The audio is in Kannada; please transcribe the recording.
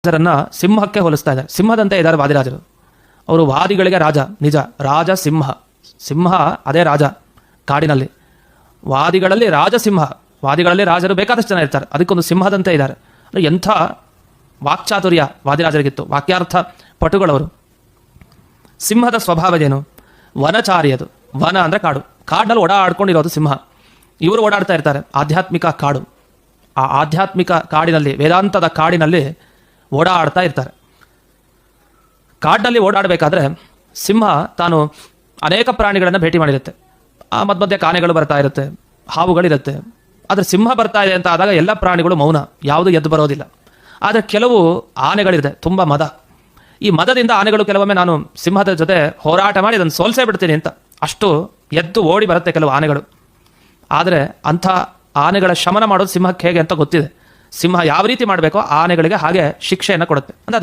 ರಾಜರನ್ನ ಸಿಂಹಕ್ಕೆ ಹೋಲಿಸ್ತಾ ಇದ್ದಾರೆ. ಸಿಂಹದಂತೆ ಇದ್ದಾರೆ ವಾದಿರಾಜರು. ಅವರು ವಾದಿಗಳಿಗೆ ರಾಜ, ನಿಜ. ರಾಜ ಸಿಂಹ, ಸಿಂಹ ಅದೇ ರಾಜ ಕಾಡಿನಲ್ಲಿ. ವಾದಿಗಳಲ್ಲಿ ರಾಜಸಿಂಹ, ವಾದಿಗಳಲ್ಲಿ ರಾಜರು ಬೇಕಾದಷ್ಟು ಜನ ಇರ್ತಾರೆ, ಅದಕ್ಕೊಂದು ಸಿಂಹದಂತೆ ಇದ್ದಾರೆ. ಎಂಥ ವಾಕ್ಚಾತುರ್ಯ ವಾದಿರಾಜರಿಗಿತ್ತು, ವಾಕ್ಯಾರ್ಥ ಪಟುಗಳವರು. ಸಿಂಹದ ಸ್ವಭಾವವೇನು? ವನಚಾರಿಯದು. ವನ ಅಂದರೆ ಕಾಡು, ಕಾಡಿನಲ್ಲಿ ಓಡಾಡ್ಕೊಂಡಿರೋದು ಸಿಂಹ. ಇವರು ಓಡಾಡ್ತಾ ಇರ್ತಾರೆ ಆಧ್ಯಾತ್ಮಿಕ ಕಾಡು. ಆ ಆಧ್ಯಾತ್ಮಿಕ ಕಾಡಿನಲ್ಲಿ, ವೇದಾಂತದ ಕಾಡಿನಲ್ಲಿ ಓಡಾಡ್ತಾ ಇರ್ತಾರೆ. ಕಾಡಿನಲ್ಲಿ ಓಡಾಡಬೇಕಾದ್ರೆ ಸಿಂಹ ತಾನು ಅನೇಕ ಪ್ರಾಣಿಗಳನ್ನು ಭೇಟಿ ಮಾಡಿರುತ್ತೆ. ಆ ಮಧ್ಯೆ ಆನೆಗಳು ಬರ್ತಾ ಇರುತ್ತೆ, ಹಾವುಗಳಿರುತ್ತೆ. ಆದರೆ ಸಿಂಹ ಬರ್ತಾ ಇದೆ ಅಂತ ಆದಾಗ ಎಲ್ಲ ಪ್ರಾಣಿಗಳು ಮೌನ, ಯಾವುದು ಎದ್ದು ಬರೋದಿಲ್ಲ. ಆದರೆ ಕೆಲವು ಆನೆಗಳಿದೆ, ತುಂಬ ಮದ. ಈ ಮದದಿಂದ ಆನೆಗಳು ಕೆಲವೊಮ್ಮೆ ನಾನು ಸಿಂಹದ ಜೊತೆ ಹೋರಾಟ ಮಾಡಿ ಅದನ್ನು ಸೋಲ್ಸೇ ಬಿಡ್ತೀನಿ ಅಂತ ಅಷ್ಟು ಎದ್ದು ಓಡಿ ಬರುತ್ತೆ ಕೆಲವು ಆನೆಗಳು. ಆದರೆ ಅಂಥ ಆನೆಗಳ ಶಮನ ಮಾಡೋದು ಸಿಂಹಕ್ಕೆ ಹೇಗೆ ಅಂತ ಗೊತ್ತಿದೆ. ಸಿಂಹ ಯಾವ ರೀತಿ ಮಾಡಬೇಕೋ ಆನೆಗಳಿಗೆ ಹಾಗೆ ಶಿಕ್ಷೆಯನ್ನು ಕೊಡುತ್ತೆ. ಅಂದರೆ